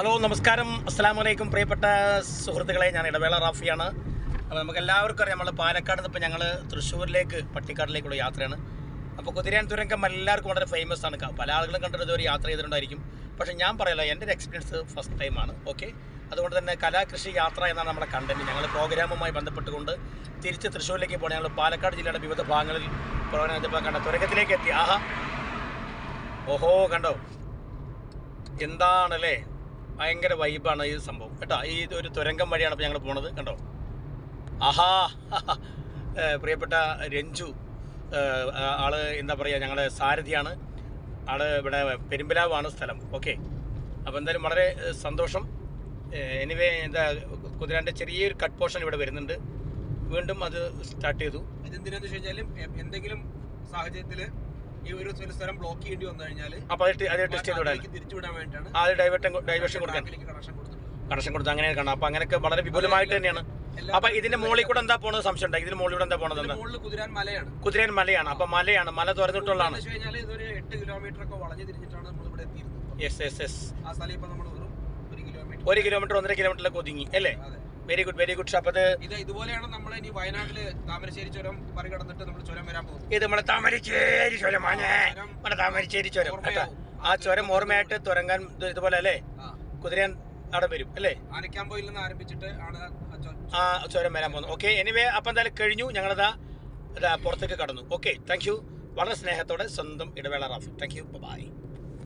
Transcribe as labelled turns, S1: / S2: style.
S1: Hello നമസ്കാരം, അസ്സലാമു അലൈക്കും. പ്രിയപ്പെട്ട സുഹൃത്തുക്കളെ, ഞാൻ ഇടവേള റാഫിയാണ്. അപ്പോൾ നമുക്ക് എല്ലാവർക്കും അറിയാം, നമ്മൾ പാലക്കാട് നിന്ന് ഇപ്പോൾ ഞങ്ങൾ തൃശ്ശൂരിലേക്ക് പട്ടിക്കാട്ടിലേക്കുള്ള യാത്രയാണ്. അപ്പോൾ കുതിരാൻ തുരങ്കം എല്ലാവർക്കും വളരെ ഫേമസ് ആണ്. പല ആളുകളും കണ്ടിട്ട് ഒരു യാത്ര ചെയ്തിട്ടുണ്ടായിരിക്കും. പക്ഷേ ഞാൻ പറയല്ല, എൻ്റെ ഒരു എക്സ്പീരിയൻസ് ഫസ്റ്റ് ടൈമാണ്. ഓക്കെ, അതുകൊണ്ട് തന്നെ കലാകൃഷി യാത്ര എന്നാണ് നമ്മുടെ കണ്ടൻറ്റ്. ഞങ്ങൾ പ്രോഗ്രാമുമായി ബന്ധപ്പെട്ടുകൊണ്ട് തിരിച്ച് തൃശ്ശൂരിലേക്ക് പോകണം. ഞങ്ങൾ പാലക്കാട് ജില്ലയുടെ വിവിധ ഭാഗങ്ങളിൽ പ്രോഗ്രാം ചെയ്തപ്പോൾ കണ്ട തുരങ്കത്തിലേക്ക് എത്തി. ആഹാ, ഓഹോ, കണ്ടോ എന്താണല്ലേ, ഭയങ്കര വൈബാണ് ഈ സംഭവം കേട്ടോ. ഈ ഒരു തുരങ്കം വഴിയാണ് ഇപ്പോൾ ഞങ്ങൾ പോണത്, കണ്ടോ. ആഹാ, പ്രിയപ്പെട്ട രഞ്ജു ആള് എന്താ പറയുക, ഞങ്ങളുടെ സാരഥിയാണ്. ആള് ഇവിടെ പെരുമ്പലാവാണ് സ്ഥലം. ഓക്കെ, അപ്പോൾ എന്തായാലും വളരെ സന്തോഷം. എനിവേ, എന്താ കുതിരാൻ്റെ ചെറിയൊരു കട്ട് പോർഷൻ ഇവിടെ വരുന്നുണ്ട്. വീണ്ടും അത് സ്റ്റാർട്ട് ചെയ്തു.
S2: ഇതെന്തിനാന്ന് വെച്ച് കഴിഞ്ഞാൽ എന്തെങ്കിലും സാഹചര്യത്തിൽ ഈ ഒരു സ്ഥലം ബ്ലോക്ക് ചെയ്യേണ്ടി വന്നു കഴിഞ്ഞാൽ
S1: അപ്പോൾ അത് ടെസ്റ്റ് ചെയ്ത് വിടാൻ,
S2: തിരിച്ചുവിടാൻ വേണ്ടിയിട്ടാണ്
S1: അത് ഡൈവേർഷൻ കൊടുക്കാൻ കണക്ഷൻ കൊടുത്തു. അങ്ങനെ കാണാം. അപ്പോൾ അങ്ങനെയൊക്കെ വളരെ വിപുലമായിട്ട് തന്നെയാണ്. അപ്പൊ ഇതിന്റെ മുകളിൽ കൂടെ എന്താ പോണത് സംശയം ഉണ്ട്. ഇതിന്റെ മുകളിൽ കൂടെ എന്താ പോണത്? കുതിരാൻ മലയാണ്. അപ്പൊ മല തുറന്നിട്ടുള്ളതാണ്.
S2: 8 കിലോമീറ്റർ ഒക്കെ വളഞ്ഞു തിരിഞ്ഞിട്ടാണ് നമ്മൾ ഇവിടെ എത്തിയിരുന്നത്.
S1: യെസ്.
S2: ആ സ്ഥലം ഇപ്പൊ നമ്മൾ
S1: 1 കിലോമീറ്റർ 1.5 കിലോമീറ്ററിലേക്ക് ഒതുങ്ങി അല്ലേ? Very good. അപ്പൊ
S2: ഇതുപോലെയാണ് നമ്മൾ ഇനി വയനാട്ടില് താമരശ്ശേരി ചുരം മറികടന്നിട്ട് നമ്മൾ ചുരം വരാൻ പോകും.
S1: ഇത് നമ്മളെ താമരശ്ശേരി ചുരം, നമ്മുടെ താമരശ്ശേരി ചുരം. ആ ചുരം ഓർമ്മയായിട്ട് തുരങ്കാൻ ഇതുപോലെ അല്ലേ, കുതിരാൻ അവിടെ വരും അല്ലേ?
S2: ആനക്കാമ്പോയിൽ നിന്ന് ആരംഭിച്ചിട്ട് ആണ്
S1: ആ ചുരം വരാൻ പോകുന്നത്. ഓക്കെ, എനിവേ, അപ്പം എന്തായാലും കഴിഞ്ഞു. ഞങ്ങളതാ പുറത്തേക്ക് കടന്നു. Okay, thank you. വളരെ സ്നേഹത്തോടെ സ്വന്തം ഇടവേള റാഫി. Thank you, by.